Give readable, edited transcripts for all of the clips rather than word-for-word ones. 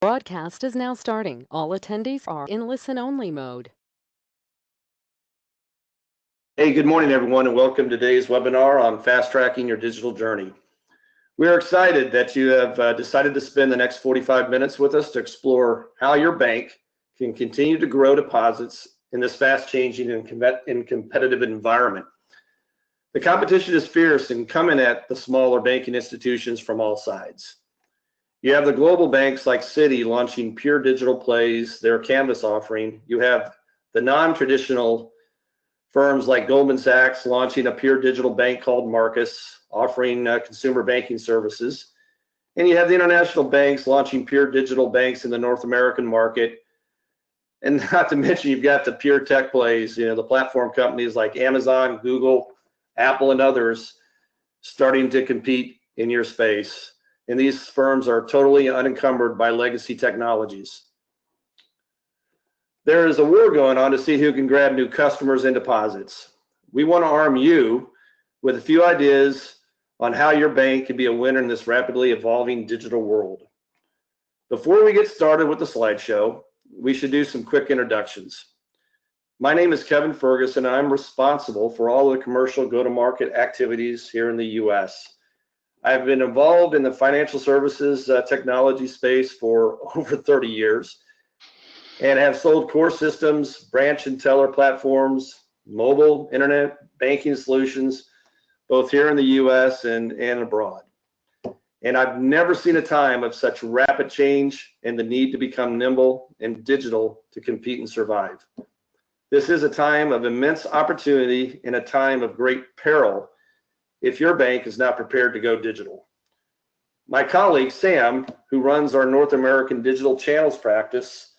Broadcast is now starting. All attendees are in listen-only mode. Hey, good morning, everyone, and welcome to today's webinar on fast-tracking your digital journey. We are excited that you have decided to spend the next 45 minutes with us to explore how your bank can continue to grow deposits in this fast-changing and competitive environment. The competition is fierce and coming at the smaller banking institutions from all sides. You have the global banks like Citi launching pure digital plays, their Canvas offering. You have the non-traditional firms like Goldman Sachs launching a pure digital bank called Marcus, offering consumer banking services. And you have the international banks launching pure digital banks in the North American market. And not to mention, you've got the pure tech plays, the platform companies like Amazon, Google, Apple, and others starting to compete in your space. And these firms are totally unencumbered by legacy technologies. There is a war going on to see who can grab new customers and deposits. We want to arm you with a few ideas on how your bank can be a winner in this rapidly evolving digital world. Before we get started with the slideshow, we should do some quick introductions. My name is Kevin Ferguson, and I'm responsible for all the commercial go-to-market activities here in the U.S. I've been involved in the financial services technology space for over 30 years and have sold core systems, branch and teller platforms, mobile, internet, banking solutions, both here in the US and abroad. And I've never seen a time of such rapid change and the need to become nimble and digital to compete and survive. This is a time of immense opportunity and a time of great peril if your bank is not prepared to go digital. My colleague, Sam, who runs our North American digital channels practice,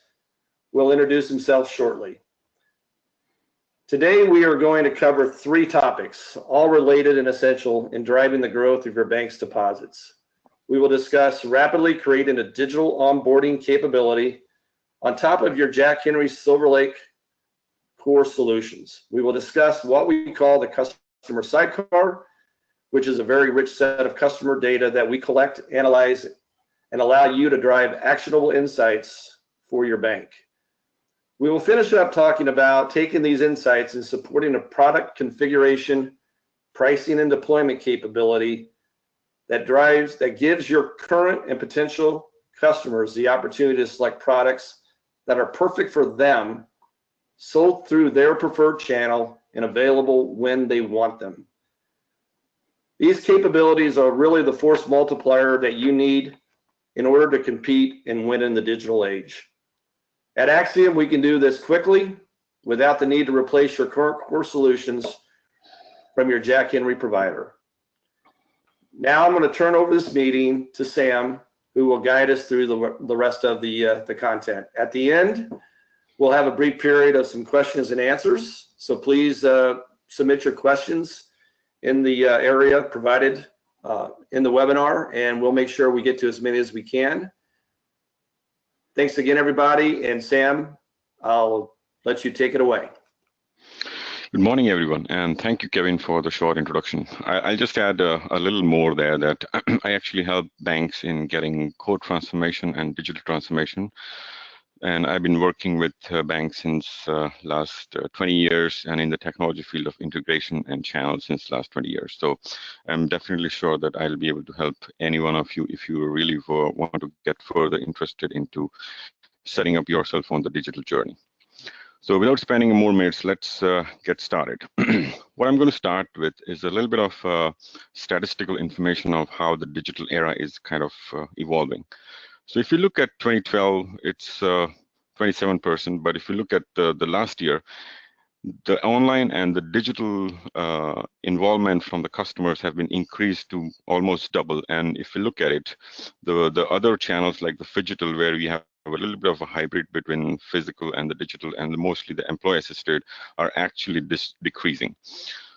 will introduce himself shortly. Today, we are going to cover 3 topics, all related and essential in driving the growth of your bank's deposits. We will discuss rapidly creating a digital onboarding capability on top of your Jack Henry SilverLake core solutions. We will discuss what we call the customer sidecar, which is a very rich set of customer data that we collect, analyze, and allow you to drive actionable insights for your bank. We will finish up talking about taking these insights and supporting a product configuration, pricing, and deployment capability that gives your current and potential customers the opportunity to select products that are perfect for them, sold through their preferred channel, and available when they want them. These capabilities are really the force multiplier that you need in order to compete and win in the digital age. At Axiom, we can do this quickly without the need to replace your current core solutions from your Jack Henry provider. Now I'm going to turn over this meeting to Sam, who will guide us through the rest of the content. At the end, we'll have a brief period of some questions and answers. So please submit your questions in the area provided in the webinar, and we'll make sure we get to as many as we can. Thanks again, everybody. And Sam, I'll let you take it away. Good morning, everyone, and thank you, Kevin, for the short introduction. I'll just add a little more there that I actually help banks in getting core transformation and digital transformation. And I've been working with banks since last 20 years and in the technology field of integration and channels since last 20 years. So I'm definitely sure that I'll be able to help any one of you if you really want to get further interested into setting up yourself on the digital journey. So without spending more minutes, let's get started. What I'm going to start with is a little bit of statistical information of how the digital era is kind of evolving. So if you look at 2012, it's 27%, but if you look at the last year, the online and the digital involvement from the customers have been increased to almost double. And if you look at it, the other channels like the phygital, where we have a little bit of a hybrid between physical and the digital, and mostly the employee assisted, are actually decreasing.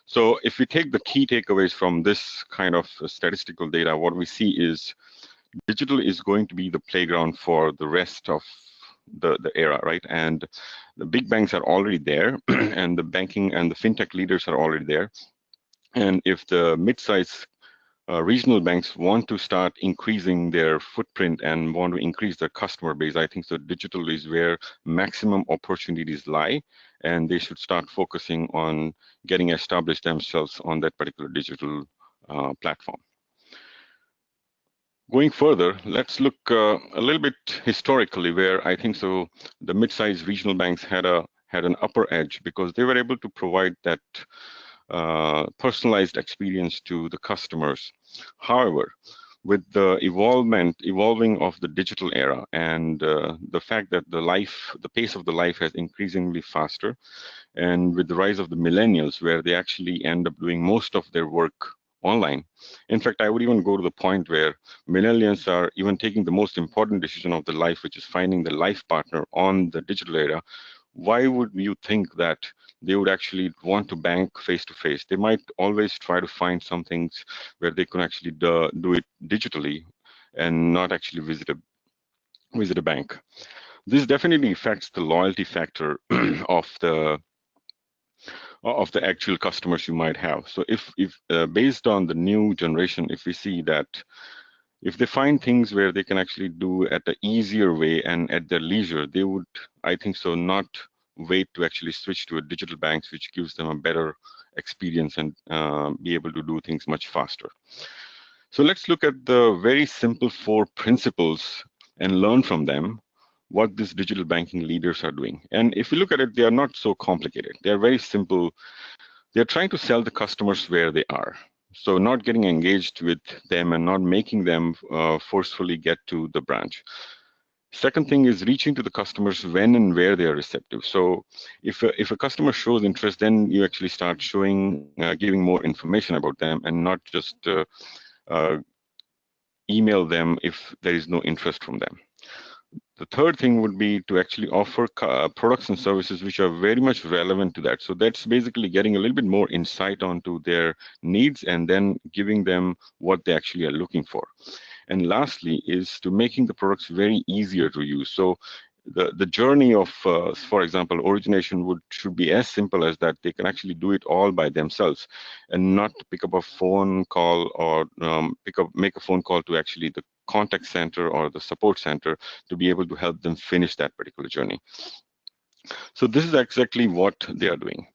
So if we take the key takeaways from this kind of statistical data, what we see is digital is going to be the playground for the rest of the era, right? And the big banks are already there, and the banking and the fintech leaders are already there. And if the mid-size regional banks want to start increasing their footprint and want to increase their customer base. I think so digital is where maximum opportunities lie, and they should start focusing on getting established themselves on that particular digital platform. Going further, let's look a little bit historically, where I think so the mid-sized regional banks had an upper edge because they were able to provide that personalized experience to the customers. However, with the evolving of the digital era and the fact that the pace of the life has increasingly faster, and with the rise of the millennials, where they actually end up doing most of their work online. In fact, I would even go to the point where millennials are even taking the most important decision of their life, which is finding the life partner on the digital era. Why would you think that they would actually want to bank face-to-face? They might always try to find some things where they can actually do it digitally and not actually visit a bank. This definitely affects the loyalty factor of the actual customers you might have. So if based on the new generation, if we see that if they find things where they can actually do at an easier way and at their leisure, they would, I think so, not wait to actually switch to a digital banks, which gives them a better experience and be able to do things much faster. So let's look at the very simple 4 principles and learn from them what these digital banking leaders are doing. And if you look at it, they are not so complicated. They are very simple. They're trying to sell the customers where they are. So not getting engaged with them and not making them forcefully get to the branch. Second thing is reaching to the customers when and where they are receptive. So if a customer shows interest, then you actually start showing, giving more information about them and not just email them if there is no interest from them. The third thing would be to actually offer products and services which are very much relevant to that. So that's basically getting a little bit more insight onto their needs and then giving them what they actually are looking for. And lastly is to making the products very easier to use. So the journey of, for example, origination should be as simple as that. They can actually do it all by themselves and not pick up a phone call or make a phone call to actually the contact center or the support center to be able to help them finish that particular journey. So this is exactly what they are doing.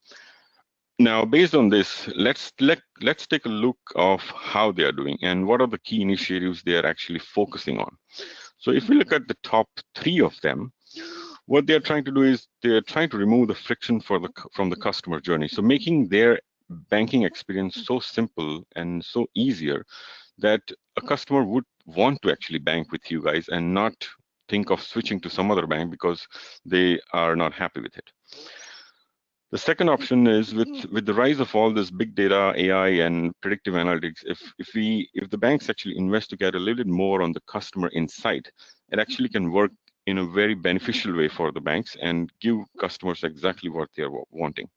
Now, based on this, let's take a look of how they are doing and what are the key initiatives they are actually focusing on. So if we look at the top 3 of them, what they're trying to do is they're trying to remove the friction from the customer journey. So making their banking experience so simple and so easier that a customer would want to actually bank with you guys and not think of switching to some other bank because they are not happy with it. The second option is with the rise of all this big data, AI, and predictive analytics, if the banks actually invest to get a little bit more on the customer insight, it actually can work in a very beneficial way for the banks and give customers exactly what they're wanting.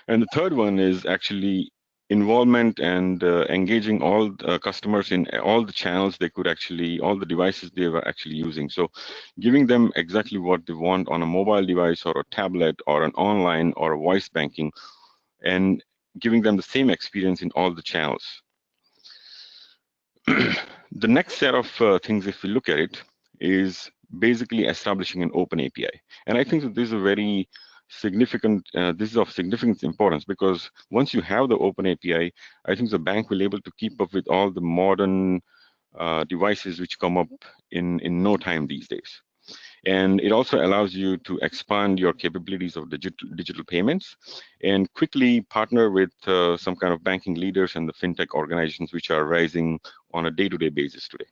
And the third one is actually involvement and engaging all customers in all the channels they could actually, all the devices they were actually using. So giving them exactly what they want on a mobile device or a tablet or an online or a voice banking, and giving them the same experience in all the channels. The next set of things, if we look at it, is basically establishing an open API. And I think that this is a very significant, this is of significant importance because once you have the open API, I think the bank will be able to keep up with all the modern devices which come up in no time these days. And it also allows you to expand your capabilities of digital payments and quickly partner with some kind of banking leaders and the fintech organizations which are rising on a day-to-day basis today.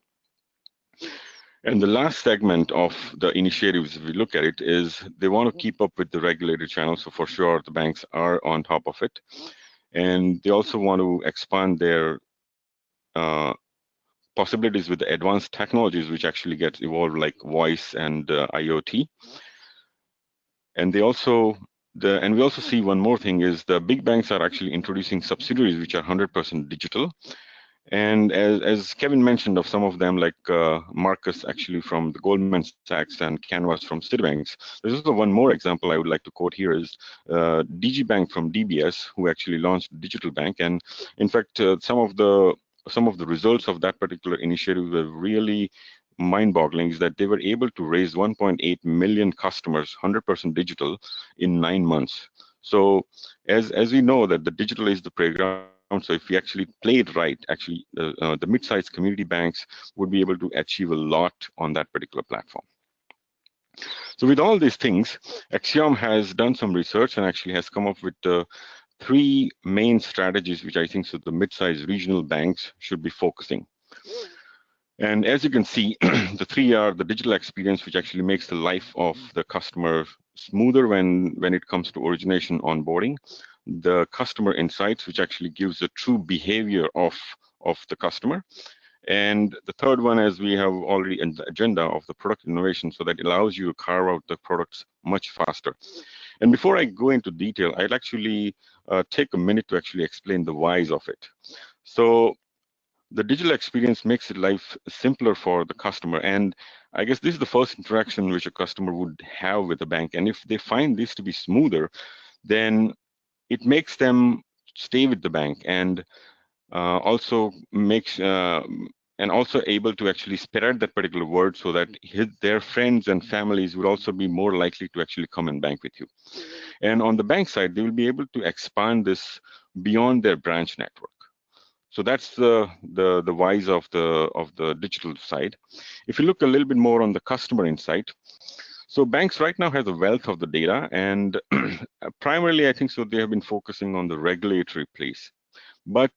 And the last segment of the initiatives, if we look at it, is they want to keep up with the regulated channels. So for sure, the banks are on top of it. And they also want to expand their possibilities with the advanced technologies, which actually get evolved like voice and IoT. And they also, and we also see one more thing is the big banks are actually introducing subsidiaries which are 100% digital. And as Kevin mentioned of some of them, like Marcus actually from the Goldman Sachs and Canvas from Citibanks, there's also one more example I would like to quote here is DG Bank from DBS, who actually launched digital bank. And in fact, some of the results of that particular initiative were really mind-boggling, is that they were able to raise 1.8 million customers, 100% digital, in 9 months. So as we know that the digital is the playground, so if we actually play it right, actually the mid-sized community banks would be able to achieve a lot on that particular platform. So with all these things, Axiom has done some research and actually has come up with 3 main strategies which I think so the mid-sized regional banks should be focusing. And as you can see, the 3 are the digital experience, which actually makes the life of the customer smoother when it comes to origination onboarding, the customer insights, which actually gives the true behavior of the customer. And the third one, as we have already in the agenda, of the product innovation, so that it allows you to carve out the products much faster. And before I go into detail, I'd actually take a minute to actually explain the whys of it. So the digital experience makes life simpler for the customer. And I guess this is the first interaction which a customer would have with a bank. And if they find this to be smoother, then it makes them stay with the bank, and also makes and also able to actually spread that particular word, so that their friends and families would also be more likely to actually come and bank with you. And on the bank side, they will be able to expand this beyond their branch network. So that's the whys of the digital side. If you look a little bit more on the customer insight, so banks right now have a wealth of the data, and primarily I think so they have been focusing on the regulatory piece. But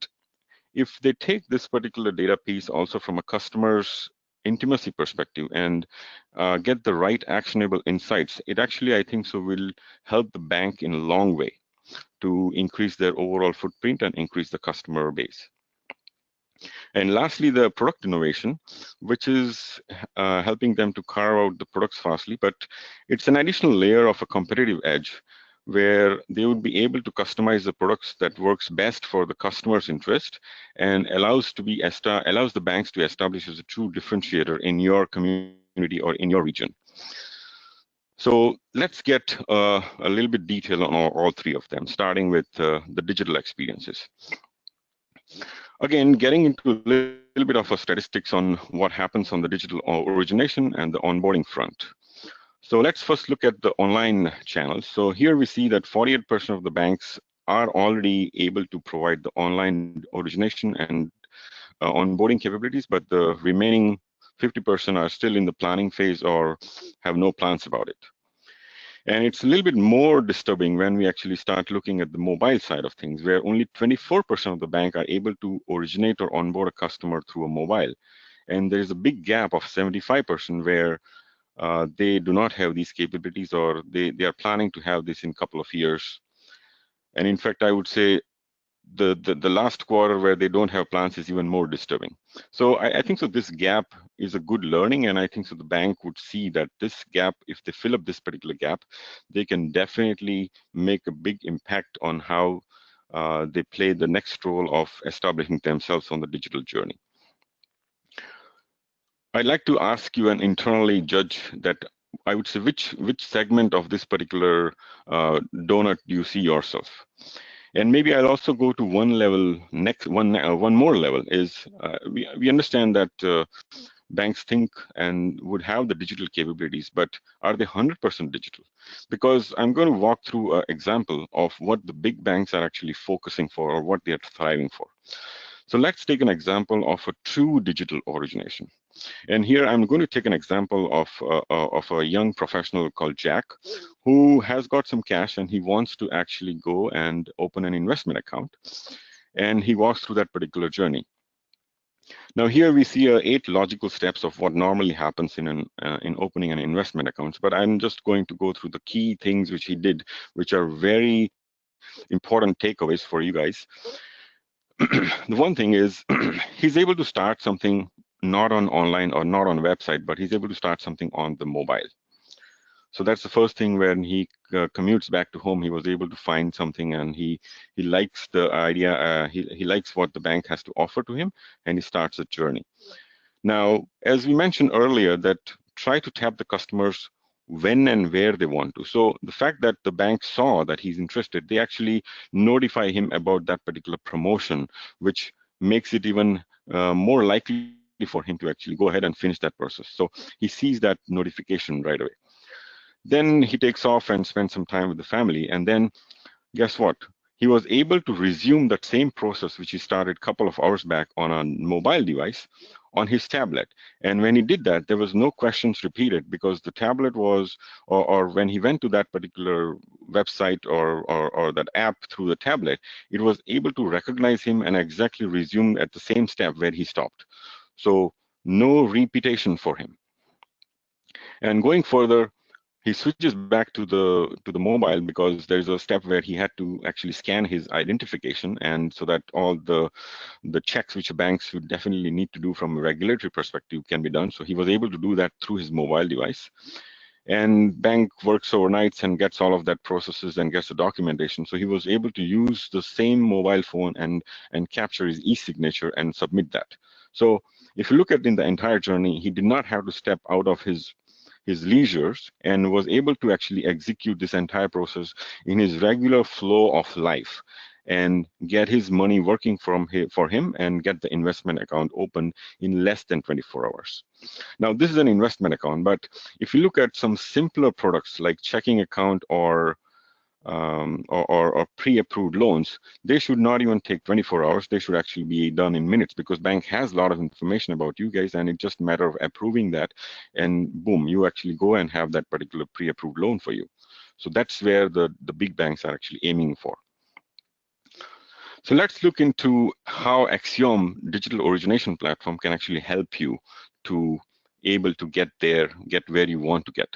if they take this particular data piece also from a customer's intimacy perspective and get the right actionable insights, it actually I think so will help the bank in a long way to increase their overall footprint and increase the customer base. And lastly, the product innovation, which is helping them to carve out the products fastly, but it's an additional layer of a competitive edge where they would be able to customize the products that works best for the customer's interest and allows the banks to establish as a true differentiator in your community or in your region. So let's get a little bit detail on all 3 of them, starting with the digital experiences. Again, getting into a little bit of a statistics on what happens on the digital origination and the onboarding front. So let's first look at the online channels. So here we see that 48% of the banks are already able to provide the online origination and onboarding capabilities, but the remaining 50% are still in the planning phase or have no plans about it. And it's a little bit more disturbing when we actually start looking at the mobile side of things, where only 24% of the bank are able to originate or onboard a customer through a mobile. And there is a big gap of 75% where they do not have these capabilities, or they are planning to have this in a couple of years. And in fact, I would say the last quarter where they don't have plans is even more disturbing. So I think so this gap is a good learning, and I think so the bank would see that this gap, if they fill up this particular gap, they can definitely make a big impact on how they play the next role of establishing themselves on the digital journey. I'd like to ask you and internally judge that, I would say, which segment of this particular donut do you see yourself? And maybe I'll also go to one level next, one more level is we understand that banks think and would have the digital capabilities, but are they 100% digital? Because I'm going to walk through an example of what the big banks are actually focusing for or what they are thriving for. So let's take an example of a true digital origination. And here I'm going to take an example of a young professional called Jack, who has got some cash and he wants to actually go and open an investment account. And he walks through that particular journey. Now here we see 8 logical steps of what normally happens in opening an investment account. But I'm just going to go through the key things which he did, which are very important takeaways for you guys. The one thing is he's able to start something not on online or not on website, but he's able to start something on the mobile. So that's the first thing. When he commutes back to home, he was able to find something, and he likes the idea. He likes what the bank has to offer to him, and he starts a journey. Now, as we mentioned earlier, that try to tap the customers when and where they want to. So the fact that the bank saw that he's interested, they actually notify him about that particular promotion, which makes it even more likely for him to actually go ahead and finish that process. So he sees that notification right away. Then he takes off and spends some time with the family, and then guess what? He was able to resume that same process which he started a couple of hours back on a mobile device on his tablet. And when he did that, there was no questions repeated, because the tablet was, or when he went to that particular website or that app through the tablet, it was able to recognize him and exactly resume at the same step where he stopped. So no repetition for him. And going further, he switches back to the mobile, because there's a step where he had to actually scan his identification, and so that all the checks which banks would definitely need to do from a regulatory perspective can be done. So he was able to do that through his mobile device. And bank works overnights and gets all of that processes and gets the documentation. So he was able to use the same mobile phone and capture his e-signature and submit that. So if you look at in the entire journey, he did not have to step out of his leisures, and was able to actually execute this entire process in his regular flow of life and get his money working for him and get the investment account open in less than 24 hours. Now, this is an investment account, but if you look at some simpler products like checking account or pre-approved loans, they should not even take 24 hours. They should actually be done in minutes, because bank has a lot of information about you guys, and it's just a matter of approving that, and boom, you actually go and have that particular pre-approved loan for you. So that's where the big banks are actually aiming for. So let's look into how Axiom digital origination platform can actually help you to able to get where you want to get.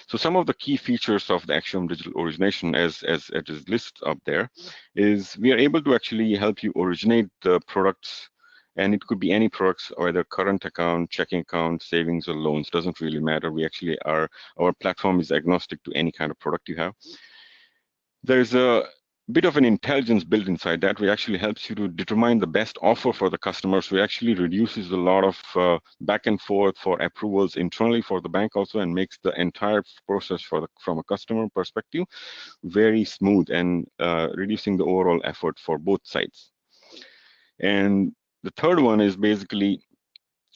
So some of the key features of the Axiom digital origination, as it is listed up there, is we are able to actually help you originate the products, and it could be any products, either current account, checking account, savings, or loans, doesn't really matter. We actually our platform is agnostic to any kind of product you have. There's a bit of an intelligence built inside that, which actually helps you to determine the best offer for the customers. So it actually reduces a lot of back and forth for approvals internally for the bank also, and makes the entire process from a customer perspective very smooth, and reducing the overall effort for both sides. And the third one is basically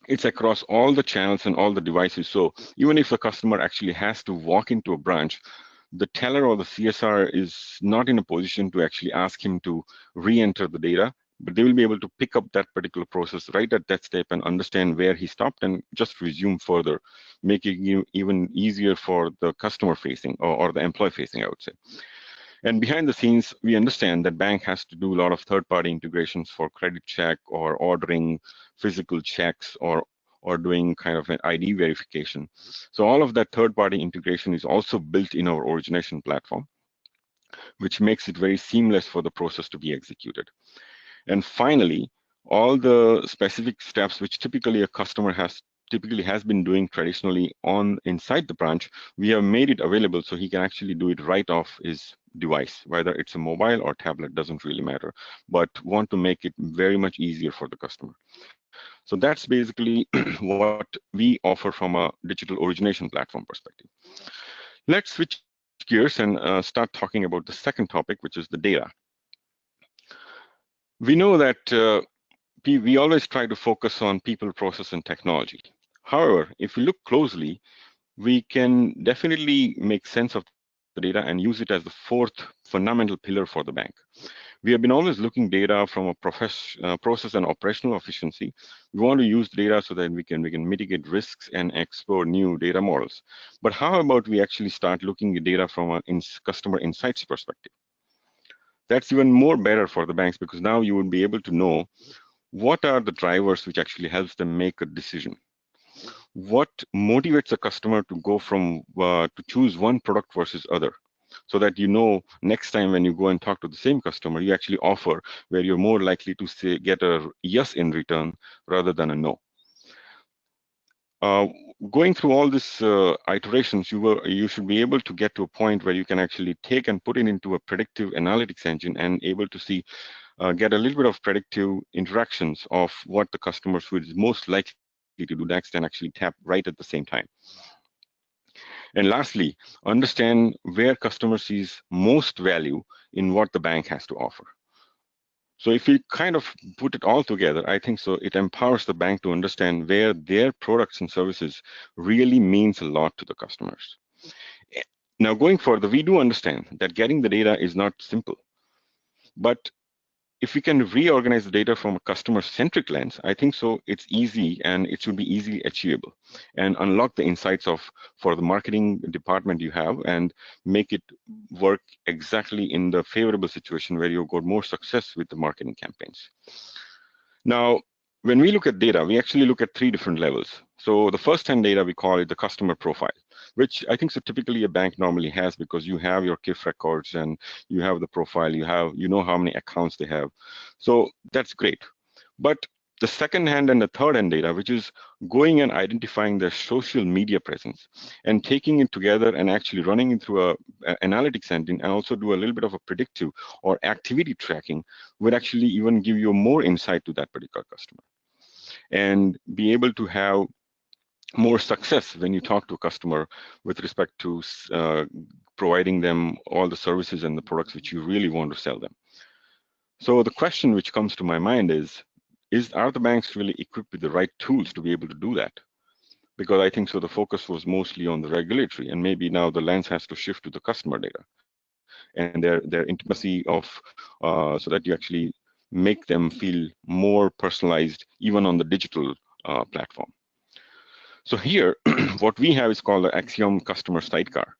it's across all the channels and all the devices. So even if the customer actually has to walk into a branch, the teller or the CSR is not in a position to actually ask him to re-enter the data, but they will be able to pick up that particular process right at that step and understand where he stopped and just resume further, making it even easier for the customer facing or the employee facing, I would say. And behind the scenes, we understand that bank has to do a lot of third-party integrations for credit check or ordering physical checks or doing kind of an ID verification. So all of that third-party integration is also built in our origination platform, which makes it very seamless for the process to be executed. And finally, all the specific steps which typically a customer has been doing traditionally inside the branch, we have made it available so he can actually do it right off his device, whether it's a mobile or tablet, doesn't really matter, but want to make it very much easier for the customer. So that's basically what we offer from a digital origination platform perspective. Let's switch gears and start talking about the second topic, which is the data. We know that we always try to focus on people, process, and technology. However, if we look closely, we can definitely make sense of the data and use it as the fourth fundamental pillar for the bank. We have been always looking data from a process and operational efficiency. We want to use data so that we can mitigate risks and explore new data models. But how about we actually start looking at data from a customer insights perspective? That's even more better for the banks, because now you would be able to know what are the drivers which actually helps them make a decision. What motivates a customer to go from to choose one product versus other, so that you know next time when you go and talk to the same customer, you actually offer where you're more likely to get a yes in return rather than a no. Uh, Going through all these iterations, you should be able to get to a point where you can actually take and put it into a predictive analytics engine and able to see get a little bit of predictive interactions of what the customers would most likely to do next and actually tap right at the same time. And lastly, understand where customer sees most value in what the bank has to offer. So if we kind of put it all together, I think so it empowers the bank to understand where their products and services really means a lot to the customers. Eh, Now going further, we do understand that getting the data is not simple, but if we can reorganize the data from a customer-centric lens, I think so it's easy and it should be easily achievable and unlock the insights of for the marketing department you have and make it work exactly in the favorable situation where you've got more success with the marketing campaigns. Now, when we look at data, we actually look at three different levels. So the first 10 data, we call it the customer profile, which I think so typically a bank normally has because you have your KIF records and you have the profile, you know how many accounts they have. So that's great. But the second hand and the third hand data, which is going and identifying their social media presence and taking it together and actually running it through a analytics engine and also do a little bit of a predictive or activity tracking would actually even give you more insight to that particular customer and be able to have more success when you talk to a customer with respect to providing them all the services and the products which you really want to sell them. So the question which comes to my mind is are the banks really equipped with the right tools to be able to do that? Because I think so the focus was mostly on the regulatory, and maybe now the lens has to shift to the customer data and their intimacy of so that you actually make them feel more personalized even on the digital platform. So here, what we have is called the Axiom Customer Sidecar,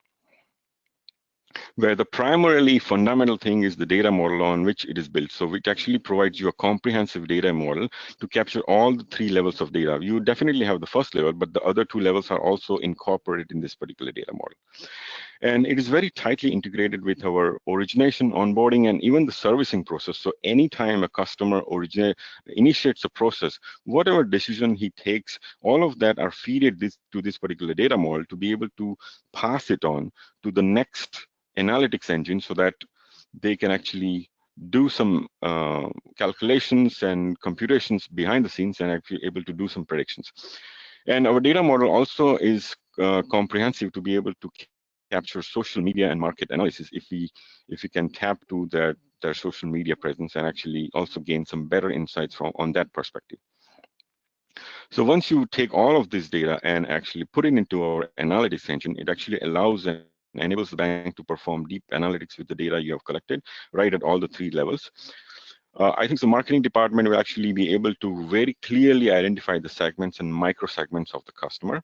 where the primarily fundamental thing is the data model on which it is built. So it actually provides you a comprehensive data model to capture all the three levels of data. You definitely have the first level, but the other two levels are also incorporated in this particular data model. And it is very tightly integrated with our origination, onboarding, and even the servicing process. So anytime a customer initiates a process, whatever decision he takes, all of that are fed to this particular data model to be able to pass it on to the next analytics engine so that they can actually do some calculations and computations behind the scenes and actually able to do some predictions. And our data model also is comprehensive to be able to capture social media and market analysis if we can tap to their social media presence and actually also gain some better insights on that perspective. So once you take all of this data and actually put it into our analytics engine, it actually allows and enables the bank to perform deep analytics with the data you have collected right at all the three levels. I think the marketing department will actually be able to very clearly identify the segments and micro segments of the customer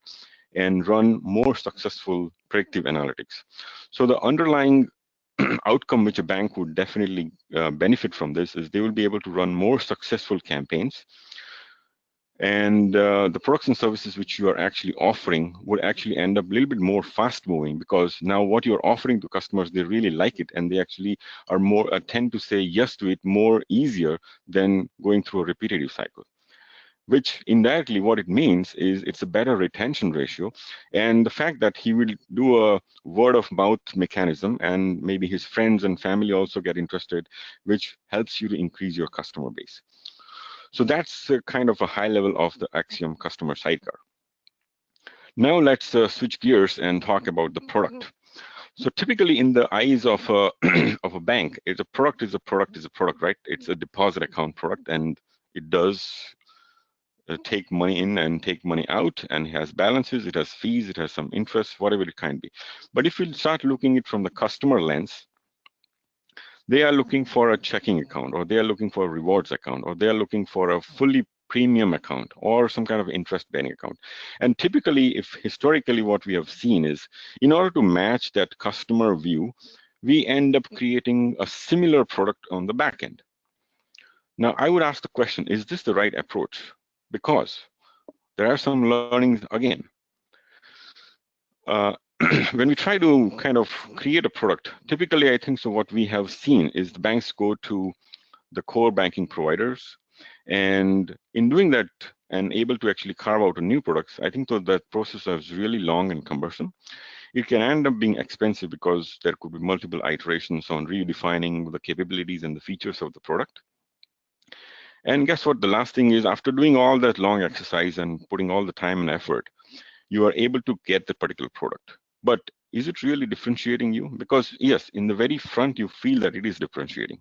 and run more successful predictive analytics. So the underlying outcome which a bank would definitely benefit from this is they will be able to run more successful campaigns, and the products and services which you are actually offering would actually end up a little bit more fast moving, because now what you're offering to customers, they really like it and they actually are more tend to say yes to it more easier than going through a repetitive cycle, which indirectly what it means is it's a better retention ratio. And the fact that he will do a word of mouth mechanism and maybe his friends and family also get interested, which helps you to increase your customer base. So that's kind of a high level of the Axiom Customer Sidecar. Now let's switch gears and talk about the product. So typically in the eyes of a, of a bank, a product is a product, right? It's a deposit account product, and it does take money in and take money out, and it has balances, it has fees, it has some interest, whatever it can be. But if we start looking at it from the customer lens, they are looking for a checking account, or they are looking for a rewards account, or they are looking for a fully premium account or some kind of interest-bearing account. And typically, if historically what we have seen is, in order to match that customer view, we end up creating a similar product on the back end. Now, I would ask the question, is this the right approach? Because there are some learnings again. When we try to kind of create a product, typically I think so what we have seen is the banks go to the core banking providers, and in doing that and able to actually carve out a new products, I think that process is really long and cumbersome. It can end up being expensive because there could be multiple iterations on redefining the capabilities and the features of the product. And guess what? The last thing is, after doing all that long exercise and putting all the time and effort, you are able to get the particular product. But is it really differentiating you? Because yes, in the very front, you feel that it is differentiating.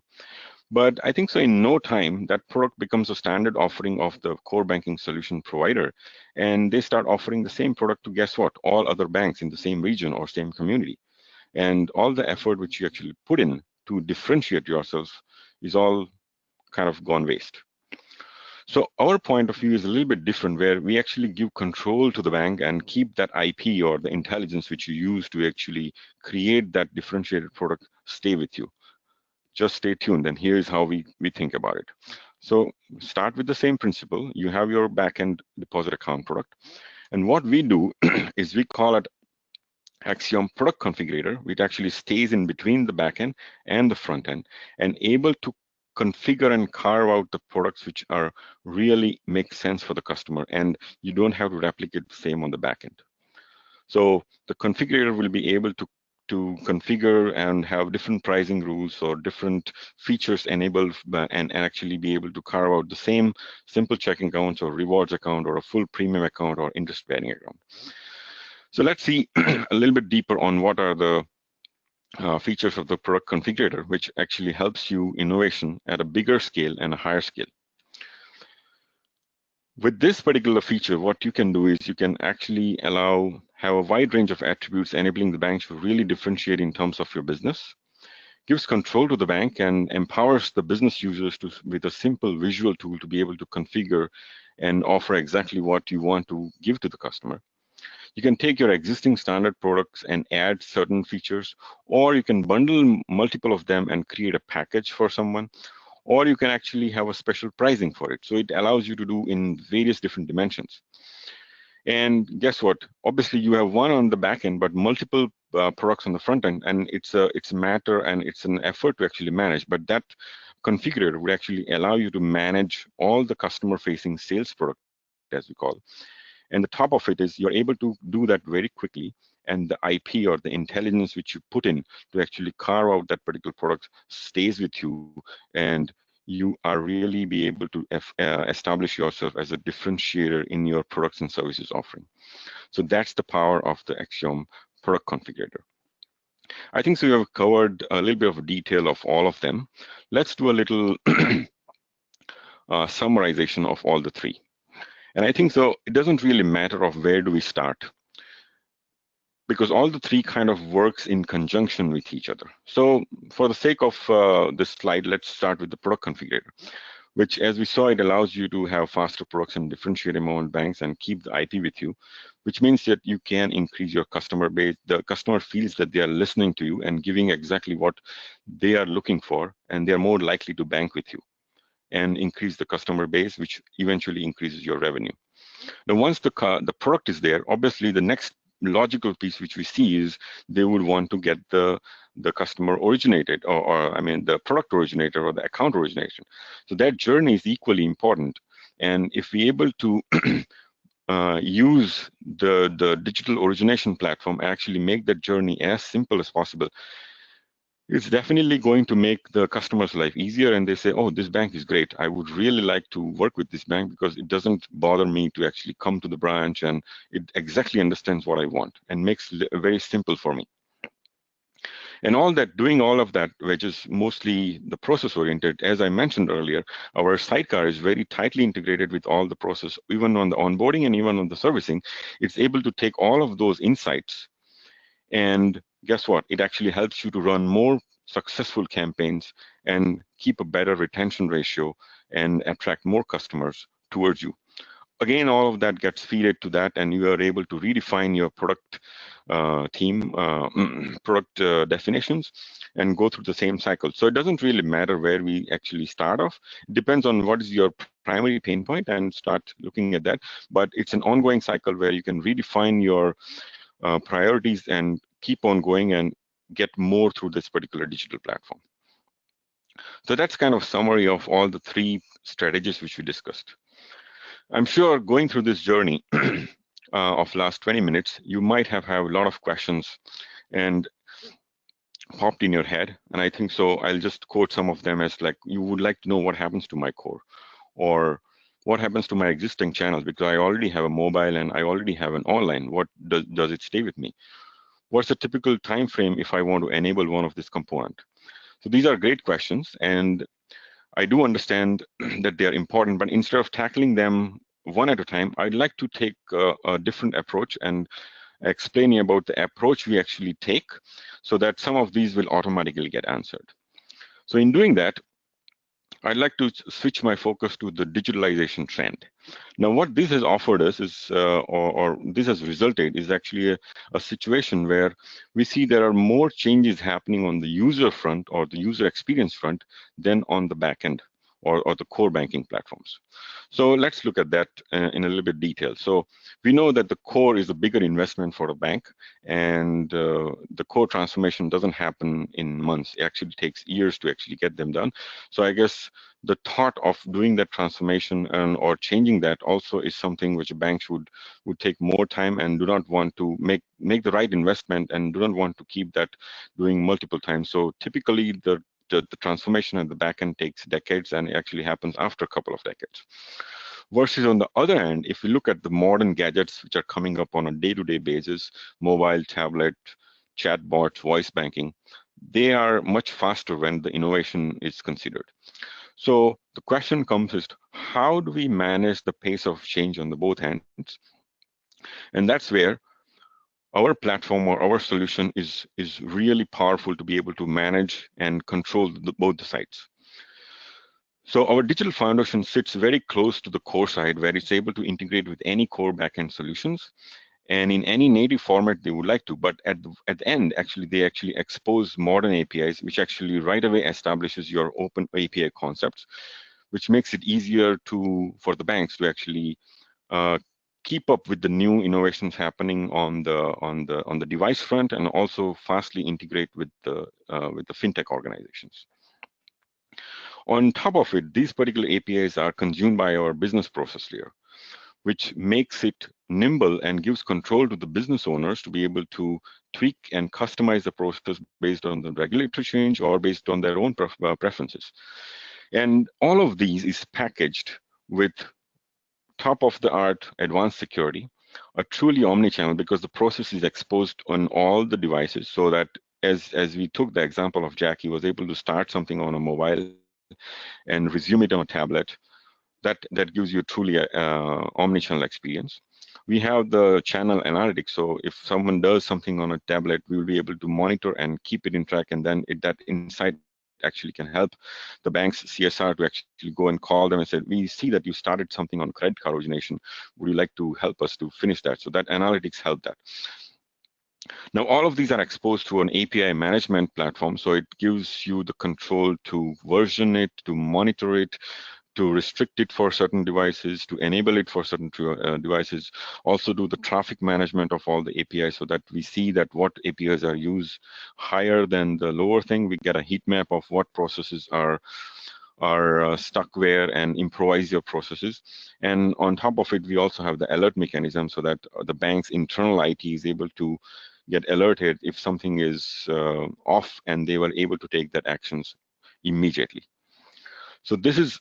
But I think so in no time, that product becomes a standard offering of the core banking solution provider. And they start offering the same product to, guess what, all other banks in the same region or same community. And all the effort which you actually put in to differentiate yourself is all kind of gone waste. So our point of view is a little bit different, where we actually give control to the bank and keep that IP or the intelligence which you use to actually create that differentiated product stay with you. Just stay tuned, and here's how we think about it. So start with the same principle. You have your backend deposit account product, and what we do is we call it Axiom Product Configurator, which actually stays in between the backend and the front end and able to configure and carve out the products which are really make sense for the customer, and you don't have to replicate the same on the backend. So the configurator will be able to configure and have different pricing rules or different features enabled and actually be able to carve out the same simple checking accounts or rewards account or a full premium account or interest bearing account. So let's see a little bit deeper on what are the features of the product configurator, which actually helps you innovation at a bigger scale and a higher scale. With this particular feature, what you can do is you can actually have a wide range of attributes enabling the bank to really differentiate in terms of your business, gives control to the bank and empowers the business users with a simple visual tool to be able to configure and offer exactly what you want to give to the customer. You can take your existing standard products and add certain features, or you can bundle multiple of them and create a package for someone, or you can actually have a special pricing for it. So it allows you to do in various different dimensions. And guess what? Obviously, you have one on the back end, but multiple products on the front end, and it's a matter and it's an effort to actually manage. But that configurator would actually allow you to manage all the customer-facing sales product, as we call. And the top of it is you're able to do that very quickly, and the IP or the intelligence which you put in to actually carve out that particular product stays with you, and you are really be able to establish yourself as a differentiator in your products and services offering. So that's the power of the Axiom Product Configurator. I think so we have covered a little bit of detail of all of them. Let's do a little summarization of all the three. And I think so it doesn't really matter of where do we start, because all the three kind of works in conjunction with each other. So for the sake of this slide, let's start with the product configurator, which, as we saw, it allows you to have faster products and differentiate among banks and keep the IP with you, which means that you can increase your customer base. The customer feels that they are listening to you and giving exactly what they are looking for, and they are more likely to bank with you and increase the customer base, which eventually increases your revenue. Now, once the product is there, obviously the next logical piece which we see is they would want to get the customer originated, or I mean the product originator or the account origination. So that journey is equally important. And if we're able to use the digital origination platform, actually make that journey as simple as possible, it's definitely going to make the customer's life easier, and they say, oh, this bank is great. I would really like to work with this bank because it doesn't bother me to actually come to the branch, and it exactly understands what I want and makes it very simple for me. And doing all of that, which is mostly the process oriented, as I mentioned earlier, our sidecar is very tightly integrated with all the process, even on the onboarding and even on the servicing. It's able to take all of those insights, and guess what? It actually helps you to run more successful campaigns and keep a better retention ratio and attract more customers towards you. Again, all of that gets fed to that, and you are able to redefine your product definitions and go through the same cycle. So it doesn't really matter where we actually start off. It depends on what is your primary pain point and start looking at that. But it's an ongoing cycle where you can redefine your priorities and keep on going and get more through this particular digital platform. So that's kind of summary of all the three strategies which we discussed. I'm sure going through this journey of last 20 minutes, you might have a lot of questions and popped in your head. And I think so I'll just quote some of them as like, you would like to know what happens to my core, or what happens to my existing channels, because I already have a mobile and I already have an online. What does it stay with me? What's the typical time frame if I want to enable one of this component? So these are great questions, and I do understand that they are important, but instead of tackling them one at a time, I'd like to take a different approach and explaining about the approach we actually take so that some of these will automatically get answered. So in doing that, I'd like to switch my focus to the digitalization trend. Now, what this has offered us is, or this has resulted, is actually a situation where we see there are more changes happening on the user front or the user experience front than on the back end or the core banking platforms. So let's look at that in a little bit detail. So we know that the core is a bigger investment for a bank, and the core transformation doesn't happen in months. It actually takes years to actually get them done. So I guess the thought of doing that transformation or changing that also is something which banks would take more time and do not want to make the right investment and do not want to keep that doing multiple times. So typically the transformation at the back end takes decades, and it actually happens after a couple of decades. Versus on the other hand, if we look at the modern gadgets which are coming up on a day-to-day basis, mobile, tablet, chatbots, voice banking, they are much faster when the innovation is considered. So the question comes is, how do we manage the pace of change on the both ends? And that's where our platform or our solution is really powerful to be able to manage and control both the sides. So our digital foundation sits very close to the core side, where it's able to integrate with any core backend solutions and in any native format they would like to. But at the end, actually, they actually expose modern APIs, which actually right away establishes your open API concepts, which makes it easier for the banks to actually keep up with the new innovations happening on the device front, and also fastly integrate with the fintech organizations. On top of it, these particular APIs are consumed by our business process layer, which makes it nimble and gives control to the business owners to be able to tweak and customize the process based on the regulatory change or based on their own preferences. And all of these is packaged with top-of-the-art advanced security, a truly omni-channel, because the process is exposed on all the devices, so that as we took the example of Jack, he was able to start something on a mobile and resume it on a tablet. That gives you truly a omni-channel experience. We have the channel analytics, so if someone does something on a tablet, we will be able to monitor and keep it in track, and then that insight actually can help the bank's CSR to actually go and call them and say, we see that you started something on credit card origination. Would you like to help us to finish that? So that analytics help that. Now, all of these are exposed to an API management platform, so it gives you the control to version it, to monitor it, to restrict it for certain devices, to enable it for certain devices, also do the traffic management of all the APIs, so that we see that what APIs are used higher than the lower thing. We get a heat map of what processes are stuck where, and improvise your processes. And on top of it, we also have the alert mechanism, so that the bank's internal IT is able to get alerted if something is off, and they were able to take that actions immediately. So this is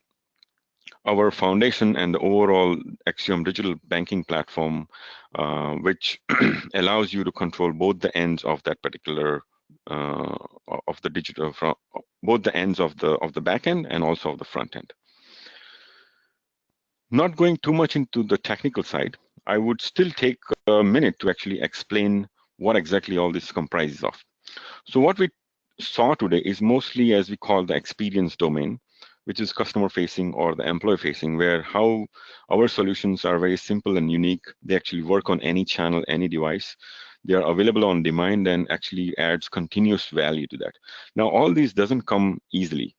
our foundation and the overall Axiom digital banking platform, which allows you to control both the ends of that particular of the digital, from both the ends of the back end and also of the front end. Not going too much into the technical side, I would still take a minute to actually explain what exactly all this comprises of. So what we saw today is mostly, as we call, the experience domain, which is customer facing or the employee facing, where how our solutions are very simple and unique. They actually work on any channel, any device. They are available on demand and actually adds continuous value to that. Now, all these doesn't come easily.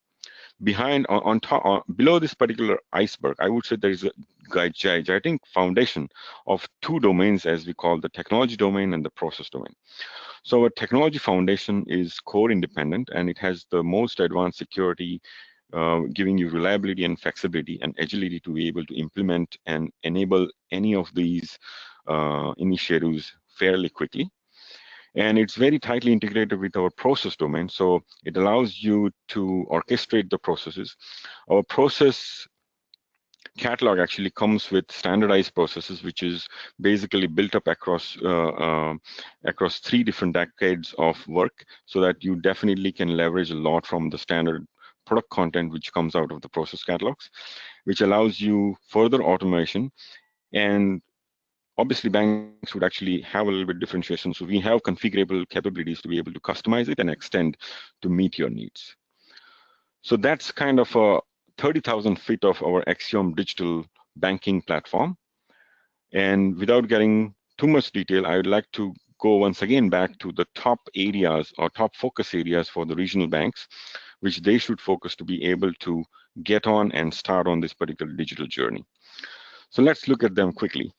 Behind, on top, below this particular iceberg, I would say there is a gigantic foundation of two domains, as we call the technology domain and the process domain. So our technology foundation is core independent, and it has the most advanced security giving you reliability and flexibility and agility to be able to implement and enable any of these initiatives fairly quickly. And it's very tightly integrated with our process domain, so it allows you to orchestrate the processes. Our process catalog actually comes with standardized processes, which is basically built up across 3 different decades of work, so that you definitely can leverage a lot from the standard product content which comes out of the process catalogs, which allows you further automation. And obviously banks would actually have a little bit differentiation, so we have configurable capabilities to be able to customize it and extend to meet your needs. So that's kind of a 30,000 feet of our Axiom digital banking platform. And without getting too much detail, I would like to go once again back to the top areas or top focus areas for the regional banks, which they should focus to be able to get on and start on this particular digital journey. So let's look at them quickly.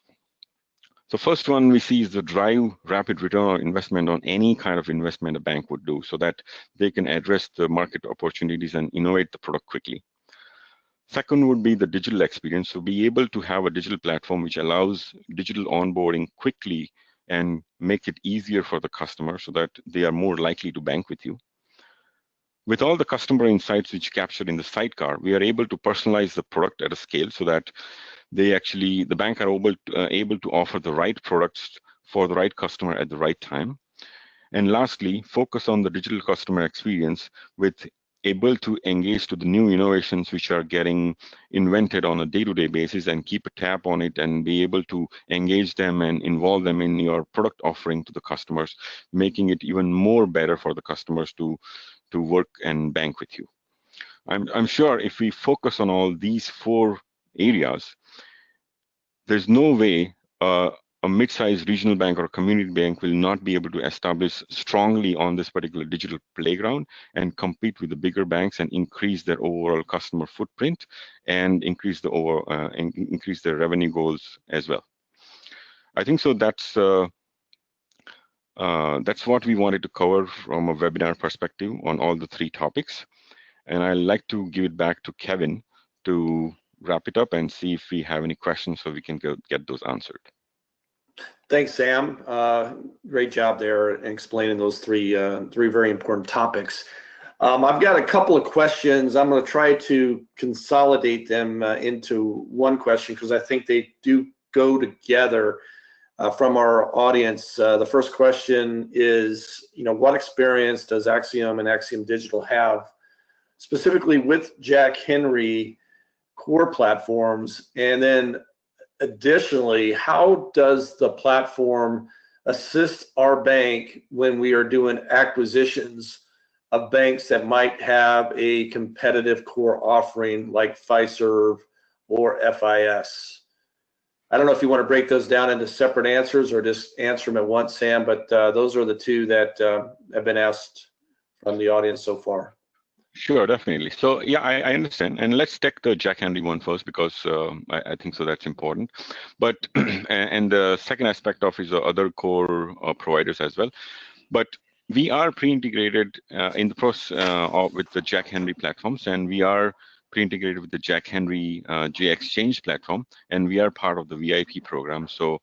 So first one we see is the drive rapid return on investment on any kind of investment a bank would do, so that they can address the market opportunities and innovate the product quickly. Second would be the digital experience. So be able to have a digital platform which allows digital onboarding quickly and make it easier for the customer so that they are more likely to bank with you. With all the customer insights which captured in the sidecar, we are able to personalize the product at a scale so that the bank are able to offer the right products for the right customer at the right time. And lastly, focus on the digital customer experience with able to engage to the new innovations which are getting invented on a day-to-day basis and keep a tab on it and be able to engage them and involve them in your product offering to the customers, making it even more better for the customers to work and bank with you. I'm sure if we focus on all these 4 areas, there's no way a mid-sized regional bank or a community bank will not be able to establish strongly on this particular digital playground and compete with the bigger banks and increase their overall customer footprint and increase their revenue goals as well. I think so. That's what we wanted to cover from a webinar perspective on all the 3 topics. And I'd like to give it back to Kevin to wrap it up and see if we have any questions so we can get those answered. Thanks, Sam. Great job there in explaining those three very important topics. I've got a couple of questions. I'm going to try to consolidate them into one question because I think they do go together from our audience. The first question is, what experience does Axiom and Axiom Digital have specifically with Jack Henry core platforms? And then additionally, how does the platform assist our bank when we are doing acquisitions of banks that might have a competitive core offering like Fiserv or FIS? I don't know if you want to break those down into separate answers or just answer them at once, Sam, but those are the 2 that have been asked from the audience so far. Sure, definitely. So yeah, I understand. And let's take the Jack Henry one first because I think so that's important. But and the second aspect of is the other core providers as well. But we are pre-integrated in the process with the Jack Henry platforms, and we are pre-integrated with the Jack Henry J Exchange platform, and we are part of the VIP program. So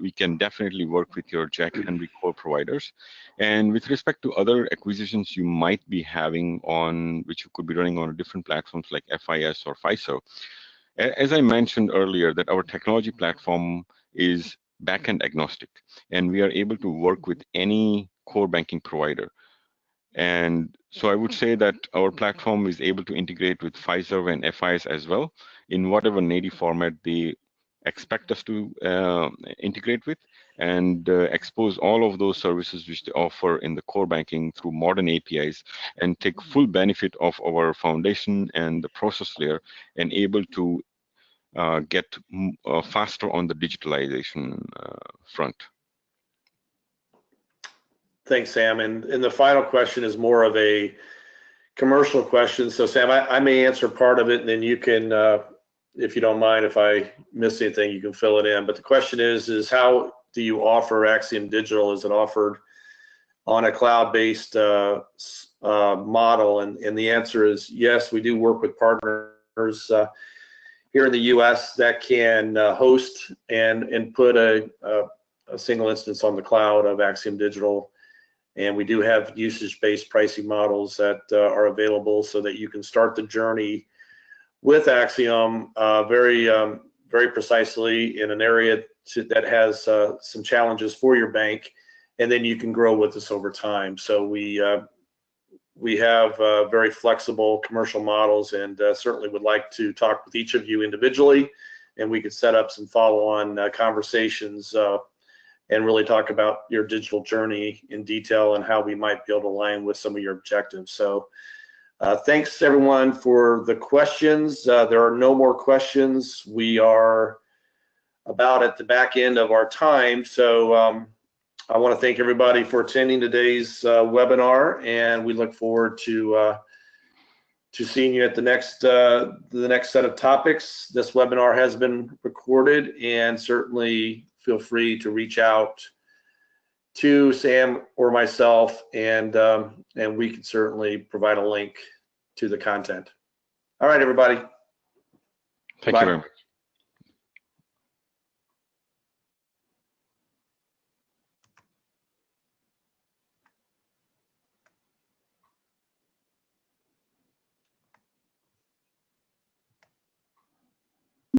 we can definitely work with your Jack Henry core providers. And with respect to other acquisitions you might be having on, which you could be running on different platforms like FIS or Fiserv, as I mentioned earlier, that our technology platform is backend agnostic, and we are able to work with any core banking provider. And so I would say that our platform is able to integrate with Fiserv and FIS as well in whatever native format they expect us to integrate with, and expose all of those services which they offer in the core banking through modern APIs and take full benefit of our foundation and the process layer and able to get faster on the digitalization front. Thanks, Sam. And the final question is more of a commercial question. So Sam, I may answer part of it, and then you can, if you don't mind, if I miss anything, you can fill it in. But the question is how do you offer Axiom Digital? Is it offered on a cloud-based model? And the answer is yes. We do work with partners here in the U.S. that can host and put a single instance on the cloud of Axiom Digital. And we do have usage-based pricing models that are available so that you can start the journey with Axiom very precisely in an area that has some challenges for your bank, and then you can grow with us over time. So we have very flexible commercial models, and certainly would like to talk with each of you individually, and we could set up some follow-on conversations and really talk about your digital journey in detail and how we might be able to align with some of your objectives. So thanks everyone for the questions. There are no more questions. We are about at the back end of our time. So I want to thank everybody for attending today's webinar, and we look forward to seeing you at the next set of topics. This webinar has been recorded, and certainly feel free to reach out to Sam or myself, and we can certainly provide a link to the content. All right, everybody. Thank Bye. you very much.